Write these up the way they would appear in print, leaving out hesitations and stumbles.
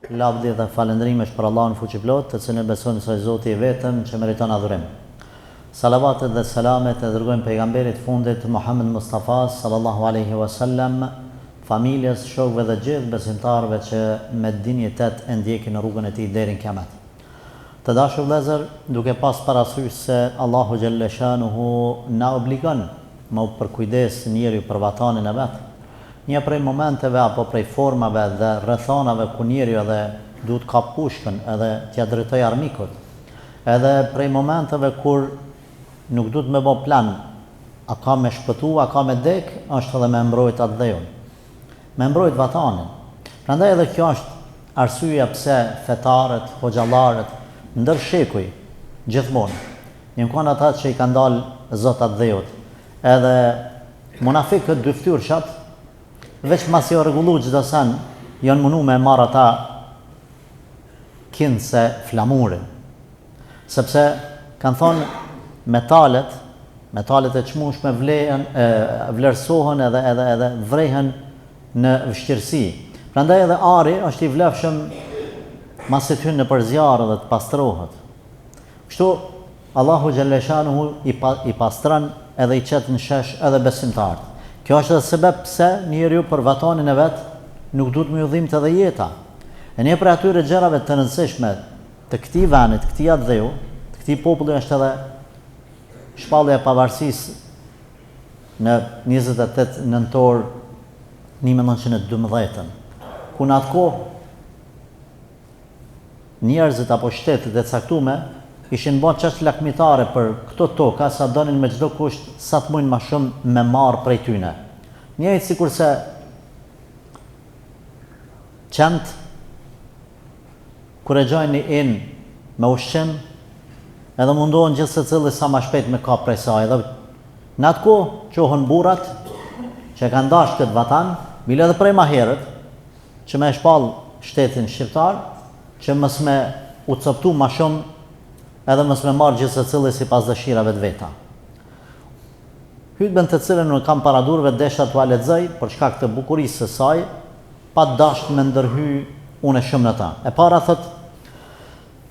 Lavdi dhe falëndrimesh për Allahun fuqiplot, të cilën besojmë se Zoti i vetëm që meriton adhurim. Salavatet dhe selamet e dërgojmë pejgamberit fundit Muhammed Mustafa sallallahu alaihi wasallam, familjes, shokëve dhe gjithë besimtarëve që me dinjitet e ndjekin në rrugën e tij deri në kiamet. Të dashur vëllezër, duke pas parasysh se Allahu xhalla shanuhu na obligon me u përkujdes njeriu për vatanin e vet. Një prej momenteve apo prej formave dhe rrethonave ku njeriu edhe duhet ka pushkën edhe t'ia drejtoj armikut. Edhe prej momenteve kur nuk duhet me bë plan, a ka me shpëtu, a ka me dek, është edhe me mbrojt atë dheun. Me mbrojt vatanin. Prandaj edhe kjo është arsyeja pse fetarët, hoxhallarët ndër shekuj gjithmonë njëmkon ata që i kanë dalë Zot atë dheut. Edhe munafikët dyftyrçat veç masi o rregullu çdo sen, janë mundu me marrë ata kinë se flamurin. Sepse kanë thonë metalet e çmueshme vlerësohen edhe vrehen në vështirësi. Prandaj edhe ari është i vlefshëm masi të hynë në përzjarë dhe të pastrohet. Kështu Allahu xhalla shanuhu i pastron edhe i qet në shesh edhe besimtarët. Kjo është edhe sebeb pse njeriu për vatanin e vet nuk duhet më udhimtë edhe jeta. E një për atyre gjërave të rëndësishme të këtij venit, këtij dheu, të këtij populli është edhe shpallja e pavarësisë në 28 nëntor 1912, ku në atë kohë njerëzit apo shtetet e caktuara ishin bërë çështë lakmitare për këto toka, sa donin me çdo kusht sa të mujnë më shumë me marrë prej tyne. Njëjtë sikurse qemt kur e gjojnë një in me ushqim, edhe mundohen gjithë secili sa më shpejt me kap prej saj. Dhe në atë kohë qohën burrat që kanë dashur këtë vatan, bile edhe prej më herët, që me shpall shtetin shqiptar, që mos me u coptu më shumë edhe mos me marrë gjithë secili sipas dëshirave të veta. Hutbën të cilën unë kam paradurve desha t'ua lexoj për shkak të bukurisë së saj, pa dashur me ndërhy unë shumë në ta. E para thot,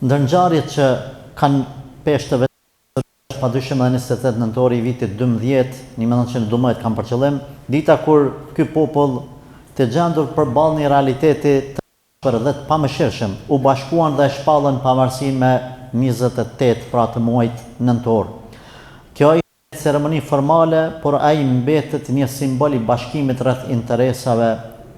ndër ngjarjet që kanë peshë të vetë padyshim edhe 28 nëntori i vitit 1912 kam për qëllim, dita kur ky popull të gjendur përballë një realiteti të për dhe të pamëshirshëm, u bashkuan dhe shpallën pavarësinë me 28 pra të muajit nëntor. Kjo është ceremoni formale, por ai mbetet një simbol i bashkimit rreth interesave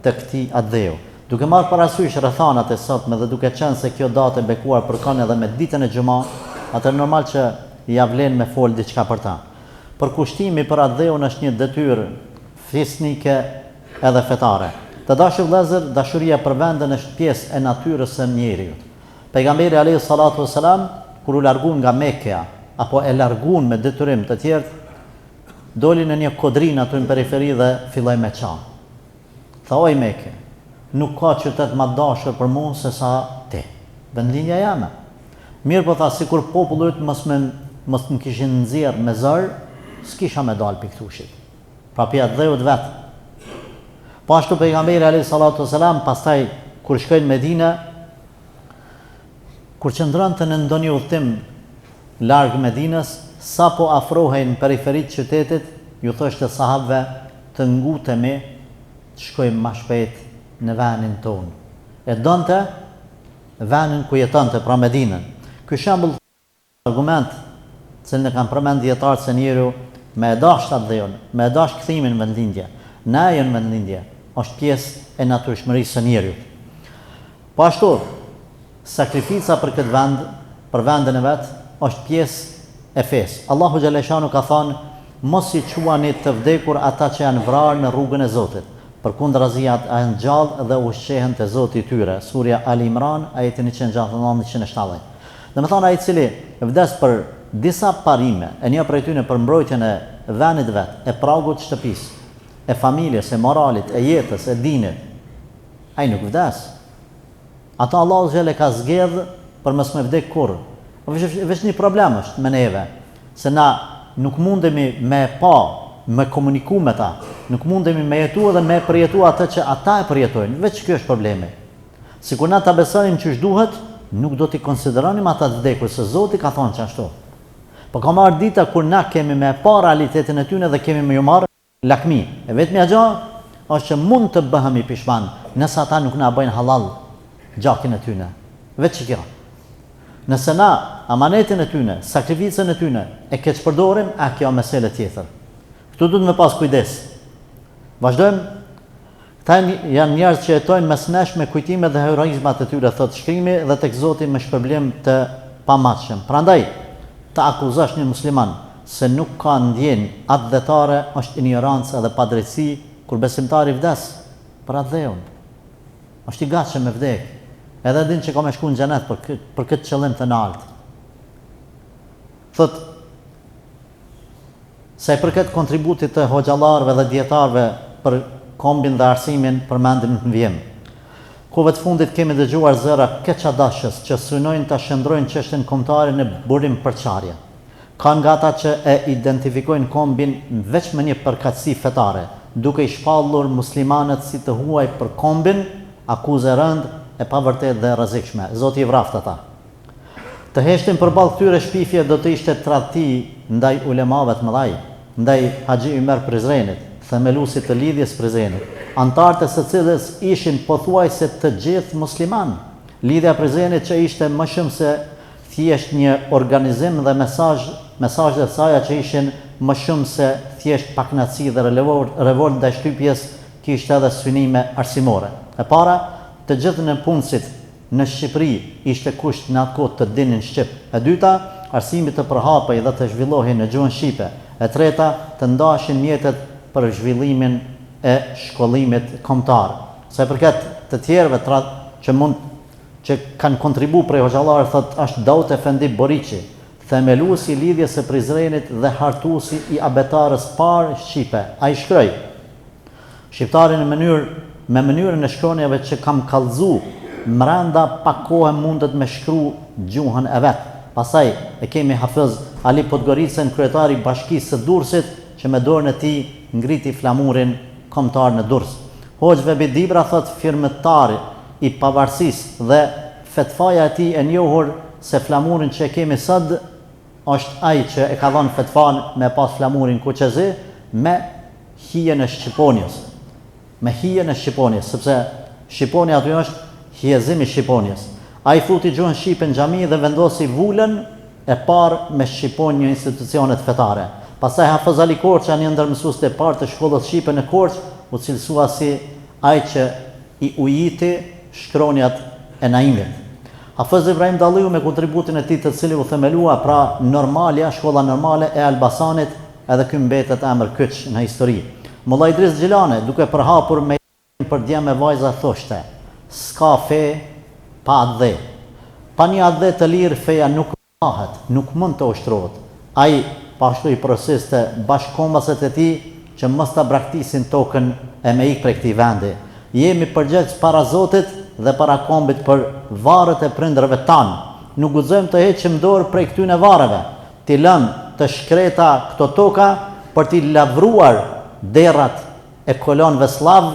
të këtij dheu. Duke marrë parasysh rrethanat e sotme dhe duke qenë se kjo datë e bekuar përkon edhe me ditën e xumë, atë normal që ja vlen me fol diçka për ta. Përkushtimi për atë dheun është një detyrë fisnike edhe fetare. Të dashur vëllezër, dashuria për vendin është pjesë e natyrës së njeriu. Pejgamberi alayhi salatu wasalam kur u larguan nga Mekka apo e larguan me detyrim të tjerë, doli në një kodrinë aty në periferi dhe filloi me çan. Tha oj Mekë, nuk ka qytet më dashur për mua se sa ti. Vendlinja jame. Mirë po tha sikur popullit mos më kishin nxjerr me zor, s'kisha me dal pikë tushit. Pra pi atë dheut vet. Po ashtu pejgamberi alayhi salatu wasalam pastaj kur shkoi në Medinë, kur qëndronte në ndonjë udhtim larg Medinës, sa po afrohej në periferit të qytetit, ju thoshte sahabëve të ngutemi, të shkojmë më shpejt në vendin tonë. E donte vendin ku jetonte, pra Medinën. Ky shembull argument që ne kanë përmend dietarët se njeriu me dashur atë dheun, me dashur kthimin në vendlindje, në ajo në vendlindje, është pjesë e natyrshmërisë së njeriu. Po ashtu sakrifica për këtë vend, për vendin e vet, është pjesë e fesë. Allahu xhalla shanu ka thënë, mos i quani të vdekur ata që janë vrarë në rrugën e Zotit. Përkundrazi ata janë gjallë dhe ushqehen te Zoti i tyre. Surja Al Imran, ajeti 169-170. Domethënë ai i cili vdes për disa parime, e një prej tyre për mbrojtjen e vendit vet, e pragut të shtëpisë, e familjes, e moralit, e jetës, e dinit, ai nuk vdes. Ata Allahu xhelle ka zgjedh për mos me vdek kurrë. Veç një problem është me neve, se na nuk mundemi me me komuniku me ta, nuk mundemi me jetu edhe me përjetu atë që ata e përjetojnë, veç kjo është problemi. Sikur na ta besonim që duhet, nuk do t'i konsideronim ata të vdekur, se Zoti ka thonë që ashtu. Po ka marrë dita kur na kemi me pa realitetin e tyne dhe kemi me ju marrë lakmi. E vetmja gjë është që mund të bëhemi pishman nëse ata nuk na bëjnë halal gjakin e tyne. Vetë që kjo. Nëse na amanetin e tyne, sakrificën e tyne e keq përdorim, kjo mesele tjetër. Këtu duhet me pas kujdes. Vazhdojmë. Këta janë njerëz që jetojnë mes nesh me kujtime dhe heroizmat e tyre, thot shkrimi, dhe tek Zoti me shpërblim të pamatshëm. Prandaj, të akuzosh një musliman se nuk ka ndjenjë atë detare është ignorancë dhe padrejtësi kur besimtari vdes për atë dheun. Është i gatshëm me vdek. Edhe din që ka me shku në xhenet për këtë qëllim të lartë. Thot, sa i përket kontributit të hoxhallarëve dhe dietarëve për kombin dhe arsimin përmendim në vjem. Kohëve të fundit kemi dëgjuar zëra keqadashës që synojnë ta shndrojnë çështën kombëtare në burim përçarje. Kanë nga ata që e identifikojnë kombin veç me një përkatësi fetare, duke i shpallur muslimanët si të huaj për kombin, akuzë rënd e pavërtet dhe rrezikshme. Zoti i vraft ata. Të heshtin përballë këtyre shpifje do të ishte tradhti ndaj ulemave të mëdhaj, ndaj Haxhi Ymer Prizrenit, themeluesit të lidhjes Prizrenit, antarët e së cilës ishin pothuajse të gjithë musliman. Lidhja Prizrenit që ishte më shumë se thjesht një organizim dhe mesazhet e saj që ishin më shumë se thjesht pakënaqësi dhe revolt ndaj shtypjes, kishte edhe synime arsimore. E para, të gjithë në punësit në Shqipëri ishte kusht në atë kohë të dinin shqip. E dyta, arsimi të përhapej dhe të zhvillohej në gjuhën shqipe. E treta, të ndashin mjetet për zhvillimin e shkollimit kombëtar. Sa i përket të tjerëve që kanë kontribuar prej hoxhallarëve, thot është Daud Efendi Boriçi, themeluesi i lidhjes së Prizrenit dhe hartuesi i abetarës parë shqipe. Ai shkroi: Shqiptarin me mënyrën e shkronjave që kam kallëzu, mrenda pak kohë mundet me shkru gjuhën e vet. Pastaj e kemi Hafiz Ali Podgoricën, kryetari i Bashkisë së Durrësit, që me dorën e tij ngriti flamurin kombëtar në Durrës. Hoxh Vebi Dibra thot firmëtari i pavarësisë dhe fetfaja e tij e njohur se flamurin që e kemi sot është ai që e ka dhënë fetfan me pas flamurin kuqezi me hijen e Shqiponjës. Me hijen e Shqiponjës, sepse Shqiponia aty është hijezimi i Shqiponjës. Ai futi gjuhën shqipe në xhami dhe vendosi vulën e parë me Shqiponjë në institucionet fetare. Pastaj Hafiz Ali Korça, një ndër mësuesit e parë të shkollës shqipe në Korçë, u cilësua si ai që i ujiti shkronjat e Naimit. Hafiz Ibrahim Dalliu me kontributin e tij të cili u themelua pra Normalja, shkolla normale e Elbasanit, edhe ky mbetet emër kyç në histori. Molla Idris Xhilane, duke përhapur me për djem e vajza, thoshte: "S'ka fe pa adhe. Pa një adhe të lirë feja nuk mahet, nuk mund të ushtrohet." Ai pashtu i prosiste bashkëkombësit e tij që mos ta braktisin tokën e me ik prej këtij vendi. Jemi përgjegjës para Zotit dhe para kombit për varret e prindërve tanë. Nuk guxojmë të heqim dorë prej këtyne varreve, t'i lëmë të shkreta këto toka për t'i lavruar derrat e kolonëve slav.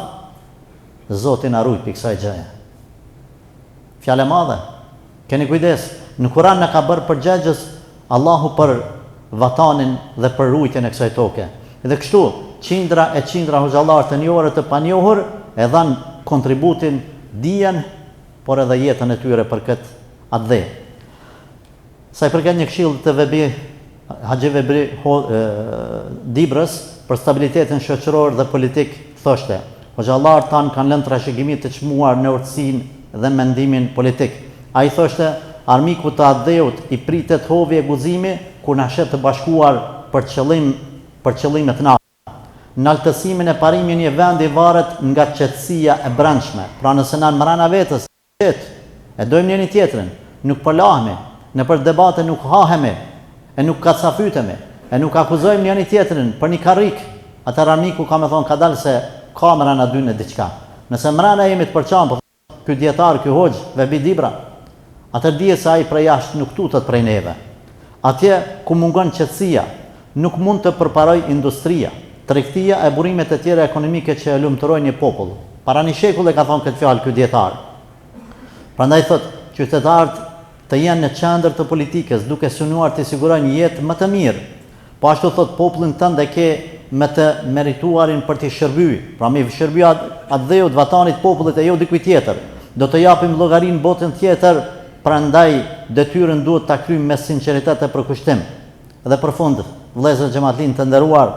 Zoti na ruaj pikë kësaj gjëje. Fjalë e madhe. Keni kujdes. Në Kur'an na ka bërë përgjegjës Allahu për vatanin dhe për rujtjen e kësaj toke. Dhe kështu, qindra e qindra hoxhallar të njohur të panjohur e dhanë kontributin, dijen, por edhe jetën e tyre për këtë atë. Sa i përket një këshill të Haxhi Vebi Dibrës për stabilitetin shoqëror dhe politik, thoshte: hoxhallar tanë kanë lënë trashëgimi të çmuar në urtësinë dhe mendimin politik. Ai thoshte: armiku të adheut i pritet hovi e guzimi kur na shet të bashkuar për qëllime të larta. Në altësimin e parimin një vendi varet nga qetësia e brendshme. Pra nëse na mbrana vetës e dojmë njëri tjetrin, nuk përlahemi, në për debate nuk hahemi, e nuk kacafytemi, e nuk akuzojmë njëri tjetrin për një karrik, atëherë armiku ka me thonë ka dalë se kamera na dynë e diçka. Nëse mbrana jemi të përçam, ky dietar, ky hoxh Vebi Dibra, atëherë dihet se ai prej jashtë nuk tutet prej neve. Atje ku mungon qetësia, nuk mund të përparoj industria, tregtia e burimet e tjera ekonomike që e lumturojnë një popull. Para një shekull e ka thonë këtë fjalë ky dietar. Prandaj thot, qytetarët të jenë në qendër të politikës, duke synuar të sigurojnë jetë më të mirë. Po ashtu thot, popullin tënd e ke me të merituarin për t'i shërby. Pra me shërby atë dheut vatanit popullit e jo dikuj tjetër. Do të japim llogarinë botën tjetër, prandaj detyrën duhet ta kryjmë me sinqeritet e përkushtim. Dhe për fund, vëllezër xhamatllin të nderuar,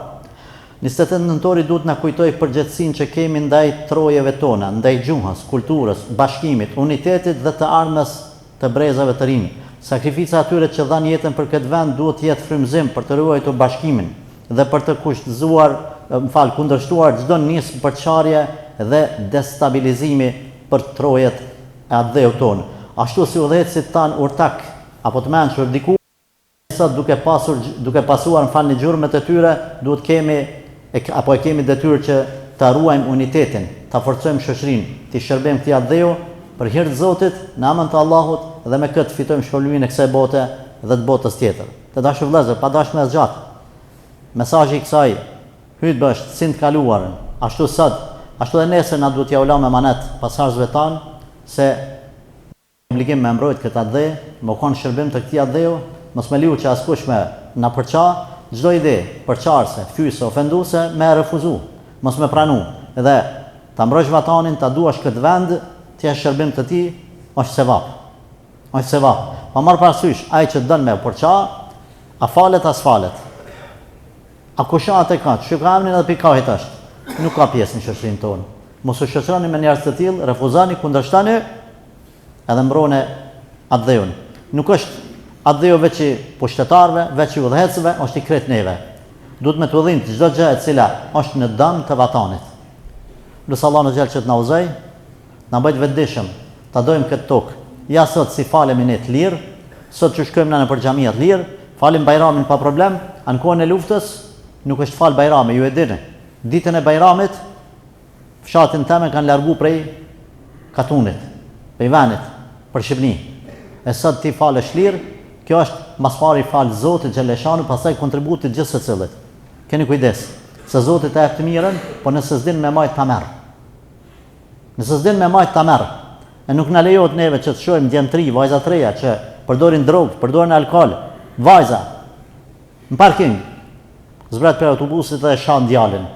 28 nëntori duhet na kujtoj përgjegjësinë që kemi ndaj trojeve tona, ndaj gjuhës, kulturës, bashkimit, unitetit dhe të armës të brezave të rinj. Sakrifica atyre që dhanë jetën për këtë vend duhet të jetë frymëzim për të ruajtur bashkimin dhe për të kundërshtuar çdo nismë përçarje dhe destabilizimi për trojet e atë dheut tonë. Ashtu si udhëhecit tan urtak apo të mençur diku sot duke pasuar në falni gjurmët e tyre, duhet kemi detyrë që ta ruajmë unitetin, ta forcojmë shoqërinë, të shërbejmë këtij dheu për hir të Zotit, në emër të Allahut dhe me këtë fitojmë shpëlimin e kësaj bote dhe të botës tjetër. Të dashur vëllezër, pa dashur me zgjat. Mesazhi i kësaj hutbe është si të kaluarën, ashtu sot, ashtu edhe nesër na duhet t'ia ulëm emanet pasardhësve tan se obligim me mbrojt këtë dhe, më kanë shërbim të këtij dheu, mos me liu që askush me na përça, çdo ide përçarse, fyse, ofenduese me refuzu, mos me pranu. Dhe ta mbrojsh vatanin, ta duash këtë vend, t'ia shërbim të ti, është sevap. Është sevap. Pa marr parasysh, ai që dën me përça, a falet as falet. A kushat e ka, shikamin edhe pikahit është. Nuk ka pjesë në shoqërinë tonë. Mos u shoqëroni me njerëz të tillë, refuzani, kundërshtani edhe mbrojeni atë dheun. Nuk është atë dheu veç i pushtetarëve, veç i udhëhecëve, është i krejt neve. Duhet me të udhëzim çdo gjë e cila është në dëm të vatanit. Lutë Allahu në xhel që të na uzoj, na bëjt vetëdijshëm, ta dojmë këtë tokë. Ja sot si falemi ne të lirë, sot që shkojmë në për xhamia të lirë, falim Bajramin pa problem, në kohën e luftës nuk është fal Bajrami, ju e dini. Ditën e Bajramit, fshatin teme kanë largu prej Katunit, prej venit, për Shqipni. E sot ti falesh lirë, kjo është mas pari falë Zotit Xheleshanu, pastaj kontributit gjithë secillit. Keni kujdes, se Zotit e jep të mirën, por nëse s'din me majt ta merr. Nëse s'din me majt ta merr, e nuk na lejohet neve që të shohim djemtri, vajza të reja që përdorin drogë, përdorin alkool, vajza në parking, zbret për autobusit dhe shan djalin,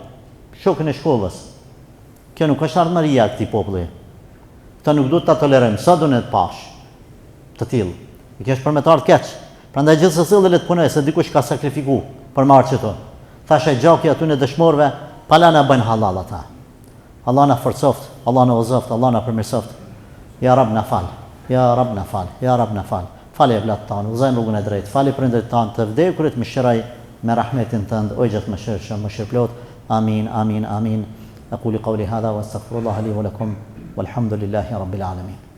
shokën e shkollës. Kjo nuk është ardhmëria e këtij populli. Këta nuk duhet ta tolerojmë, sa do ne të pash të tillë. I kesh përmetar të keq. Prandaj gjithë secili le të punojë se dikush ka sakrifiku për marrë çeto. Thashë gjoki aty në dëshmorëve, pala na bën halal ata. Allah na forcoft, Allah na uzoft, Allah na përmirësoft. Ja Rab na fal. Ja Rab na fal. Ja Rab na fal. Fali vllatë tanë, uzojmë rrugën e drejtë. Fali prindërit tanë të vdekurit, më shiroj me rahmetin tënd, o gjithë mëshirshëm, mëshirplot. Amin, amin, amin. Aqulu qawli hadha wa astaghfirullaha li wa lakum walhamdulillahi rabbil alamin.